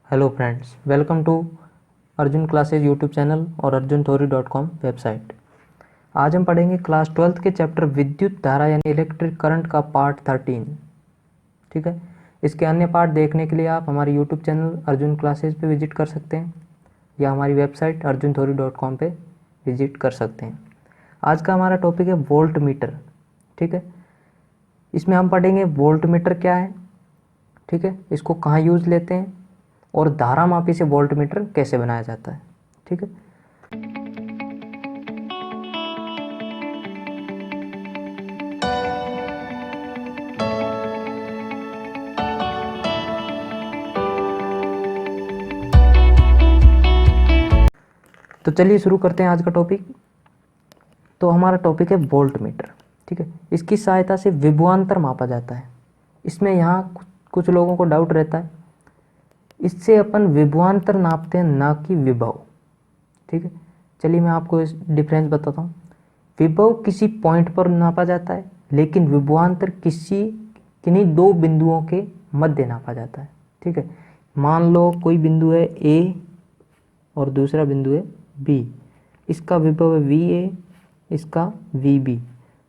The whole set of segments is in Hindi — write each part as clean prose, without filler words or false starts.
Hello friends, welcome to Arjun classes YouTube channel और arjuntheory.com वेबसाइट। आज हम पढ़ेंगे क्लास 12th के चैप्टर विद्युत धारा यानी इलेक्ट्रिक करंट का पार्ट 13। ठीक है, इसके अन्य पार्ट देखने के लिए आप हमारे यूट्यूब चैनल अर्जुन क्लासेज पे विजिट कर सकते हैं या हमारी वेबसाइट arjuntheory.com पे विजिट कर सकते हैं। आज का हमारा टॉपिक है वोल्ट मीटर। ठीक है, इसमें हम पढ़ेंगे वोल्ट मीटर क्या है, ठीक है, इसको कहाँ यूज़ लेते हैं और धारा मापी से वोल्ट मीटर कैसे बनाया जाता है। ठीक है, तो चलिए शुरू करते हैं आज का टॉपिक। तो हमारा टॉपिक है वोल्ट मीटर। ठीक है, इसकी सहायता से विभवांतर मापा जाता है। इसमें यहाँ कुछ लोगों को डाउट रहता है, इससे अपन विभवांतर नापते हैं ना कि विभव। ठीक है, चलिए मैं आपको इस डिफरेंस बताता हूँ। विभव किसी पॉइंट पर नापा जाता है, लेकिन विभवांतर किन्हीं दो बिंदुओं के मध्य नापा जाता है। ठीक है, मान लो कोई बिंदु है ए और दूसरा बिंदु है बी, इसका विभव है वी ए, इसका वी बी,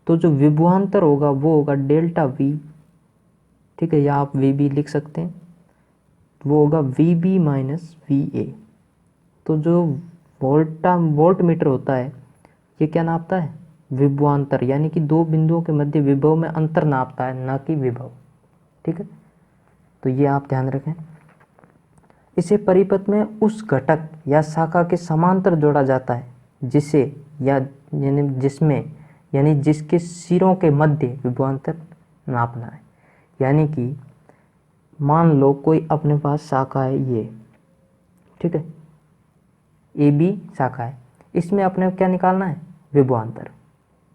तो जो विभवांतर होगा वो होगा डेल्टा वी। ठीक है, या आप वी बी लिख सकते हैं, वो होगा V B minus V A. तो जो वोल्ट मीटर होता है ये क्या नापता है? विभवांतर, यानी कि दो बिंदुओं के मध्य विभव में अंतर नापता है, ना कि विभव। ठीक है, तो ये आप ध्यान रखें। इसे परिपथ में उस घटक या शाखा के समांतर जोड़ा जाता है जिसे यानी जिसके सिरों के मध्य विभवांतर नापना है। यानी कि मान लो कोई अपने पास शाखा है ये, ठीक है, ए बी शाखा है, इसमें अपने क्या निकालना है? विभवांतर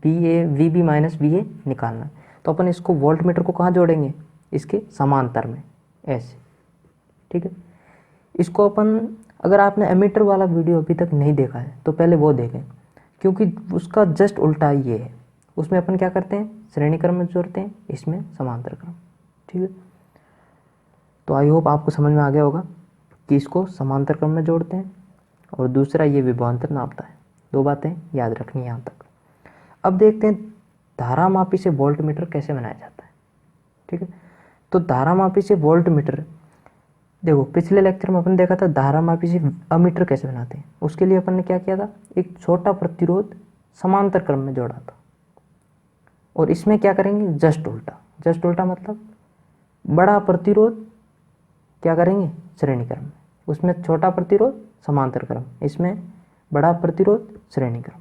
V B minus V A निकालना है। तो अपन इसको वोल्ट मीटर को कहाँ जोड़ेंगे? इसके समांतर में, ऐसे। ठीक है, इसको अपन, अगर आपने एमीटर वाला वीडियो अभी तक नहीं देखा है तो पहले वो देखें, क्योंकि उसका जस्ट उल्टा ये है। उसमें अपन क्या करते हैं? श्रेणी क्रम में जोड़ते हैं, इसमें समांतर क्रम। ठीक है, तो आई होप आपको समझ में आ गया होगा कि इसको समांतर क्रम में जोड़ते हैं और दूसरा ये विभवांतर नापता है। दो बातें याद रखनी है यहाँ तक। अब देखते हैं धारा मापी से वोल्ट मीटर कैसे बनाया जाता है। ठीक है, तो धारा मापी से वोल्ट मीटर, देखो पिछले लेक्चर में अपन देखा था धारा मापी से अमीटर कैसे बनाते हैं। उसके लिए अपन ने क्या किया था? एक छोटा प्रतिरोध समांतर क्रम में जोड़ा था। और इसमें क्या करेंगे? जस्ट उल्टा। जस्ट उल्टा मतलब बड़ा प्रतिरोध क्या करेंगे? श्रेणी क्रम में, उसमें छोटा प्रतिरोध समांतर क्रम, इसमें बड़ा प्रतिरोध श्रेणी क्रम।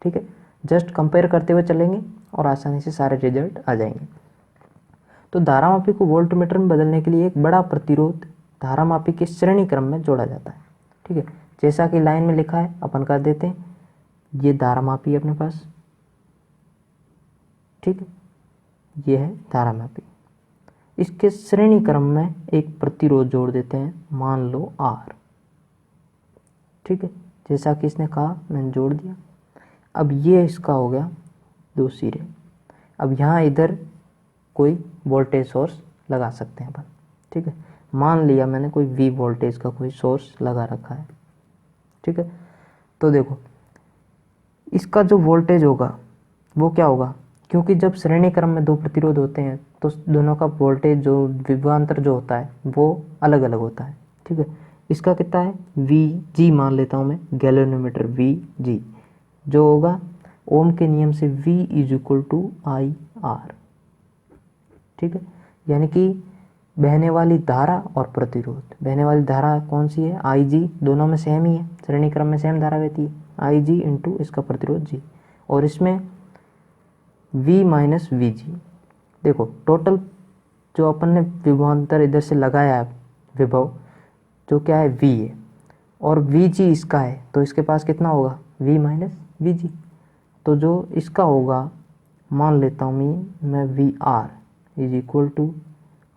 ठीक है, जस्ट कंपेयर करते हुए चलेंगे और आसानी से सारे रिजल्ट आ जाएंगे। तो धारा मापी को वोल्ट मीटर में बदलने के लिए एक बड़ा प्रतिरोध धारा मापी के श्रेणी क्रम में जोड़ा जाता है। ठीक है, जैसा कि लाइन में लिखा है अपन कर देते हैं। ये धारा मापी है अपने पास, ठीक है, ये है धारा मापी। इसके श्रेणी क्रम में एक प्रतिरोध जोड़ देते हैं, मान लो R। ठीक है, जैसा कि इसने कहा मैंने जोड़ दिया। अब ये इसका हो गया दो सिरे। अब यहाँ इधर कोई वोल्टेज सोर्स लगा सकते हैं अपन। ठीक है, मान लिया मैंने कोई V वोल्टेज का कोई सोर्स लगा रखा है। ठीक है, तो देखो इसका जो वोल्टेज होगा वो क्या होगा? क्योंकि जब श्रेणी क्रम में दो प्रतिरोध होते हैं तो दोनों का वोल्टेज, जो विभवांतर जो होता है वो अलग अलग होता है। ठीक है, इसका कितना है? VG मान लेता हूँ मैं, गैल्वेनोमीटर VG, जो होगा ओम के नियम से V is equal to IR। ठीक है, यानी कि बहने वाली धारा और प्रतिरोध, बहने वाली धारा कौन सी है? IG, दोनों में सेम ही है, श्रेणी क्रम में सेम धारा बहती है, IG इंटू इसका प्रतिरोध G। और इसमें V माइनस VG, देखो टोटल जो अपन ने विभवांतर इधर से लगाया है, विभव जो क्या है? V है, और VG इसका है, तो इसके पास कितना होगा? V minus VG। तो जो इसका होगा, मान लेता हूँ मैं VR is equal to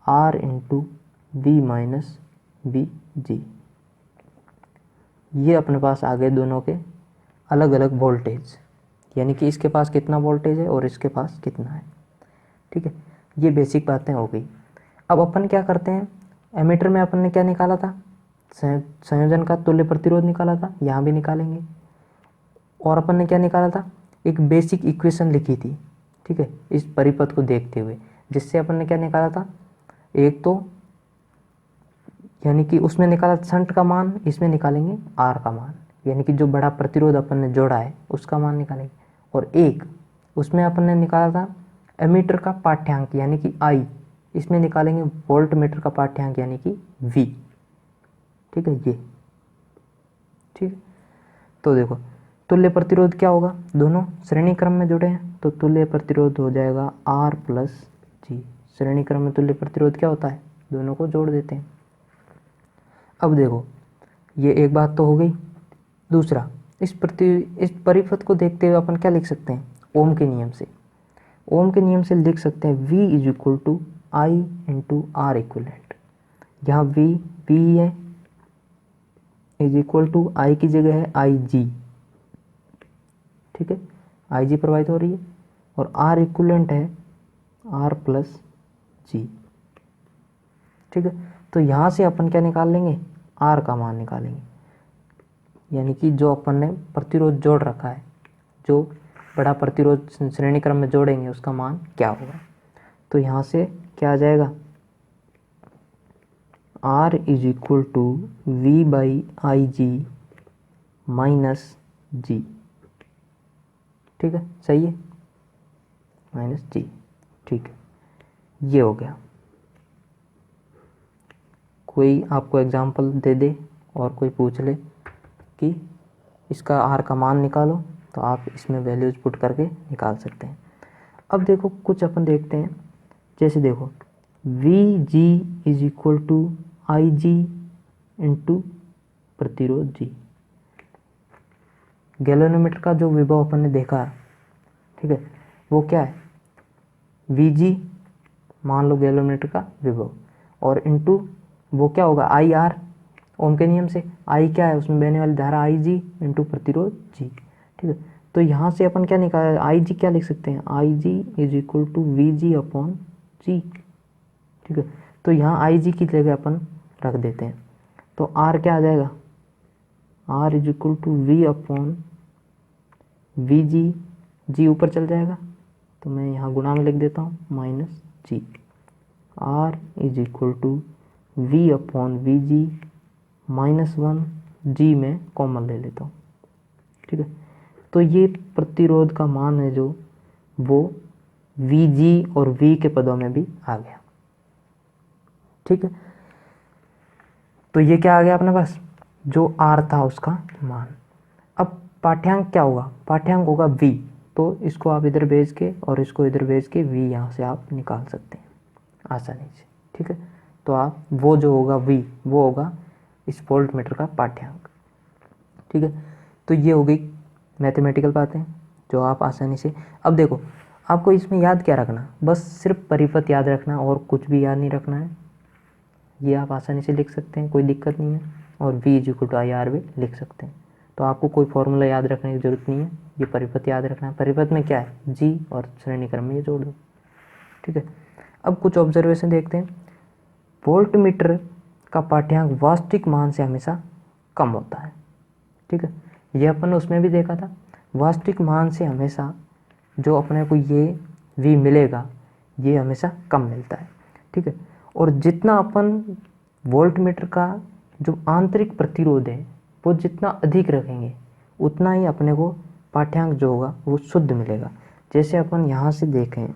R into V minus VG। ये अपने पास आ गए दोनों के अलग अलग वोल्टेज, यानी कि इसके पास कितना वोल्टेज है और इसके पास कितना है। ठीक है, ये बेसिक बातें हो गई। अब अपन क्या करते हैं? एमीटर में अपन ने क्या निकाला था? संयोजन का तुल्य प्रतिरोध निकाला था, यहाँ भी निकालेंगे। और अपन ने क्या निकाला था, एक बेसिक इक्वेशन लिखी थी, ठीक है, इस परिपथ को देखते हुए, जिससे अपन ने क्या निकाला था, एक तो यानी कि उसमें निकाला शंट का मान, इसमें निकालेंगे आर का मान, यानी कि जो बड़ा प्रतिरोध अपन ने जोड़ा है उसका मान निकालेंगे। और एक उसमें अपन ने निकाला था एमीटर का पाठ्यांक यानी कि आई, इसमें निकालेंगे वोल्ट मीटर का पाठ्यांक यानी कि वी, ठीक है, ये ठीक। तो देखो तुल्य प्रतिरोध क्या होगा, दोनों श्रेणी क्रम में जुड़े हैं तो तुल्य प्रतिरोध हो जाएगा आर प्लस जी। श्रेणी क्रम में तुल्य प्रतिरोध क्या होता है, दोनों को जोड़ देते हैं। अब देखो ये एक बात तो हो गई। दूसरा, इस परिपथ को देखते हुए अपन क्या लिख सकते हैं, ओम के नियम से। ओम के नियम से लिख सकते हैं V is equal to I into R equivalent. यहाँ V है इज इक्वल टू आई की जगह है आई जी, ठीक है, आई जी प्रवाहित हो रही है, और आर इक्वलेंट है आर प्लस जी, ठीक है। तो यहाँ से अपन क्या निकाल लेंगे, आर का मान निकालेंगे, यानी कि जो अपन ने प्रतिरोध जोड़ रखा है, जो बड़ा प्रतिरोध श्रेणी क्रम में जोड़ेंगे उसका मान क्या होगा। तो यहाँ से क्या आ जाएगा, R is equal to V by I G minus G, ठीक है, सही है, माइनस जी, ठीक है, ये हो गया। कोई आपको एग्जांपल दे दे और कोई पूछ ले कि इसका आर का मान निकालो, तो आप इसमें वैल्यूज पुट करके निकाल सकते हैं। अब देखो कुछ अपन देखते हैं, जैसे देखो V G is equal to I G into प्रतिरोध जी। गैल्वेनोमीटर का जो विभव अपन ने देखा, ठीक है, वो क्या है, वी जी मान लो गैल्वेनोमीटर का विभव, और इंटू वो क्या होगा, आई आर, ओम के नियम से आई क्या है, उसमें बहने वाली धारा आई जी इंटू प्रतिरोध जी, ठीक है। तो यहाँ से अपन क्या निकाल, आई जी क्या लिख सकते हैं, I G is equal to V G upon G, ठीक है। तो यहाँ आई जी की जगह अपन रख देते हैं, तो आर क्या आ जाएगा, R is equal to V upon V G, G ऊपर चल जाएगा तो मैं यहाँ गुणा में लिख देता हूँ minus G, R is equal to V upon V G minus one, G में कॉमन ले लेता हूँ, ठीक है। तो ये प्रतिरोध का मान है जो वो वी जी और वी के पदों में भी आ गया, ठीक है। तो ये क्या आ गया अपने पास, जो आर था उसका मान। अब पाठ्यांक क्या होगा, पाठ्यांक होगा वी, तो इसको आप इधर भेज के और इसको इधर भेज के वी यहाँ से आप निकाल सकते हैं आसानी से, ठीक है। तो आप वो जो होगा वी, वो होगा इस वोल्ट मीटर का पाठ्यांक, ठीक है। तो ये हो गई मैथमेटिकल बातें जो आप आसानी से, अब देखो आपको इसमें याद क्या रखना, बस सिर्फ परिपथ याद रखना और कुछ भी याद नहीं रखना है, ये आप आसानी से लिख सकते हैं, कोई दिक्कत नहीं है, और V is equal to I R भी लिख सकते हैं। तो आपको कोई फॉर्मूला याद रखने की जरूरत नहीं है, ये परिपथ याद रखना है। परिपथ में क्या है, G और श्रेणी क्रम में ये जोड़ दो, ठीक है। अब कुछ ऑब्जर्वेशन देखते हैं। वोल्ट मीटर का पाठ्यांक वास्तविक मान से हमेशा कम होता है, ठीक है, ये अपन ने उसमें भी देखा था। वास्तविक मान से हमेशा जो अपने को ये V मिलेगा ये हमेशा कम मिलता है, ठीक है। और जितना अपन वोल्ट मीटर का जो आंतरिक प्रतिरोध है वो जितना अधिक रखेंगे उतना ही अपने को पाठ्यांक जो होगा वो शुद्ध मिलेगा। जैसे अपन यहाँ से देखें,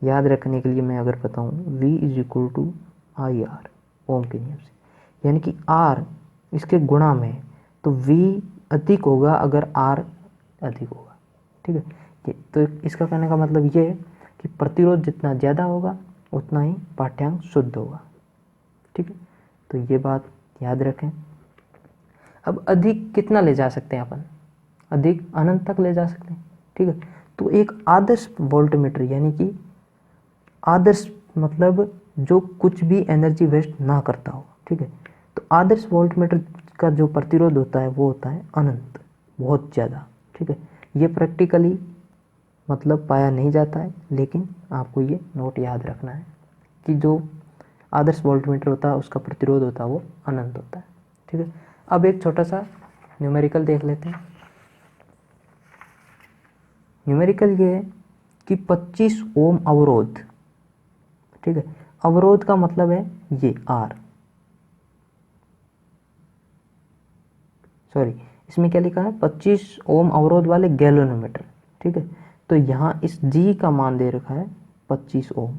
याद रखने के लिए मैं अगर बताऊँ, V is equal to I R ohm के नियम से, यानी कि R इसके गुणा में है तो V अधिक होगा अगर R अधिक होगा, ठीक है। ये तो इसका कहने का मतलब ये है कि प्रतिरोध जितना ज़्यादा होगा उतना ही पाठ्यांक शुद्ध होगा, ठीक है। तो ये बात याद रखें। अब अधिक कितना ले जा सकते हैं अपन, अधिक अनंत तक ले जा सकते हैं, ठीक है। तो एक आदर्श वोल्टमीटर यानी कि आदर्श मतलब जो कुछ भी एनर्जी वेस्ट ना करता हो, ठीक है। तो आदर्श वोल्टमीटर का जो प्रतिरोध होता है वो होता है अनंत, बहुत ज़्यादा, ठीक है। ये प्रैक्टिकली मतलब पाया नहीं जाता है, लेकिन आपको ये नोट याद रखना है कि जो आदर्श वोल्टमीटर होता है उसका प्रतिरोध होता है वो अनंत होता है, ठीक है। अब एक छोटा सा न्यूमेरिकल देख लेते हैं। न्यूमेरिकल ये है कि 25 ओम अवरोध, ठीक है, अवरोध का मतलब है ये आर, सॉरी इसमें क्या लिखा है 25 ओम अवरोध वाले गैल्वेनोमीटर, ठीक है। तो यहाँ इस जी का मान दे रखा है 25 ओम,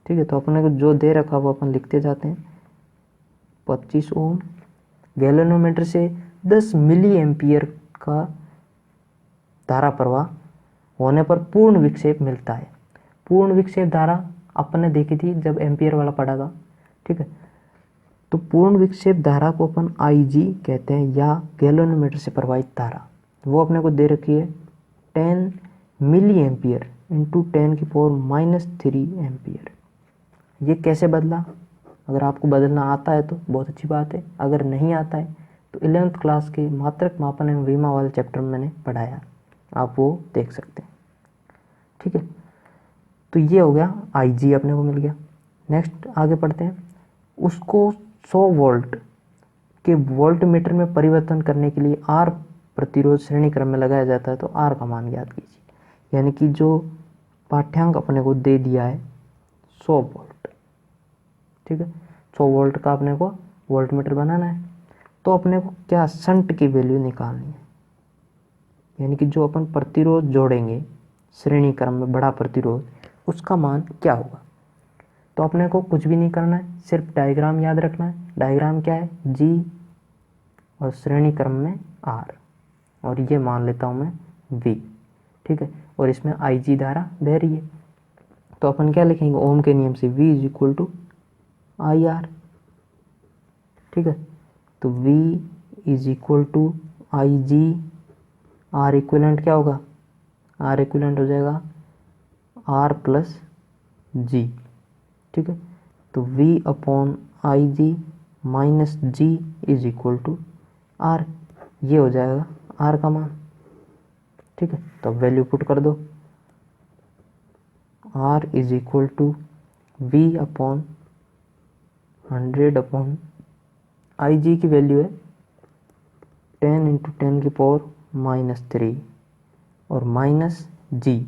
ठीक है। तो अपने को जो दे रखा वो अपन लिखते जाते हैं 25 ओम। गैल्वेनोमीटर से 10 मिली एम्पियर का धारा प्रवाह होने पर पूर्ण विक्षेप मिलता है। पूर्ण विक्षेप धारा अपन ने देखी थी जब एम्पियर वाला पढ़ा था, ठीक है। तो पूर्ण विक्षेप धारा को अपन IG कहते हैं या गैल्वेनोमीटर से प्रवाहित धारा, वो अपने को दे रखी है 10 मिली एम्पियर इंटू 10⁻³ एम्पियर। ये कैसे बदला? अगर आपको बदलना आता है तो बहुत अच्छी बात है, अगर नहीं आता है तो 11th क्लास के मात्रक मापन एवं विमा वाले चैप्टर में मैंने पढ़ाया, आप वो देख सकते हैं, ठीक है। तो ये हो गया IG अपने को मिल गया। नेक्स्ट आगे पढ़ते हैं। उसको 100 वोल्ट के वोल्ट मीटर में परिवर्तन करने के लिए R प्रतिरोध श्रेणी क्रम में लगाया जाता है, तो R का मान ज्ञात कीजिए। यानी कि जो पाठ्यांक अपने को दे दिया है 100 वोल्ट, ठीक है, 100 वोल्ट का अपने को वोल्ट मीटर बनाना है, तो अपने को क्या शंट की वैल्यू निकालनी है। यानी कि जो अपन प्रतिरोध जोड़ेंगे श्रेणी क्रम में बड़ा प्रतिरोध, उसका मान क्या होगा। तो अपने को कुछ भी नहीं करना है, सिर्फ डायग्राम याद रखना है। डायग्राम क्या है, G और श्रेणी क्रम में R, और ये मान लेता हूँ मैं V, ठीक है। और इसमें IG धारा बह रही है, तो अपन क्या लिखेंगे ओम के नियम से V = IR, ठीक है। तो V = IG, R इक्विवेलेंट क्या होगा, R इक्विवेलेंट हो जाएगा R + G, ठीक है। तो V/IG - G = R, ये हो जाएगा R का मान, ठीक है। तो वैल्यू पुट कर दो, R = V/100/IG की वैल्यू है 10 × 10⁻³ और माइनस G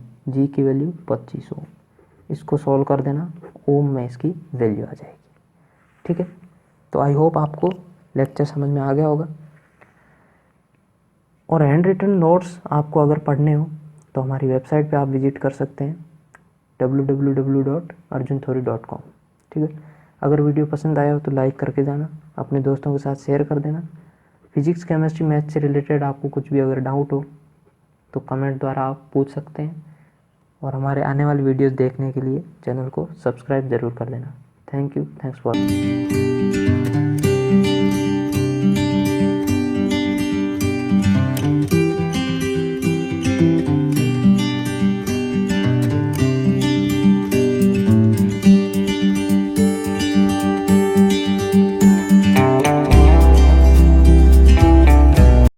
की वैल्यू 25 ओम। इसको सॉल्व कर देना, ओम में इसकी वैल्यू आ जाएगी, ठीक है। तो आई होप आपको लेक्चर समझ में आ गया होगा। और हैंड रिटन नोट्स आपको अगर पढ़ने हो तो हमारी वेबसाइट पे आप विजिट कर सकते हैं www.arjunthori.com, ठीक है। अगर वीडियो पसंद आया हो तो लाइक करके जाना, अपने दोस्तों के साथ शेयर कर देना। फिजिक्स केमिस्ट्री मैथ से रिलेटेड आपको कुछ भी अगर डाउट हो तो कमेंट द्वारा आप पूछ सकते हैं, और हमारे आने वाली वीडियोस देखने के लिए चैनल को सब्सक्राइब ज़रूर कर लेना। Thank you, thanks for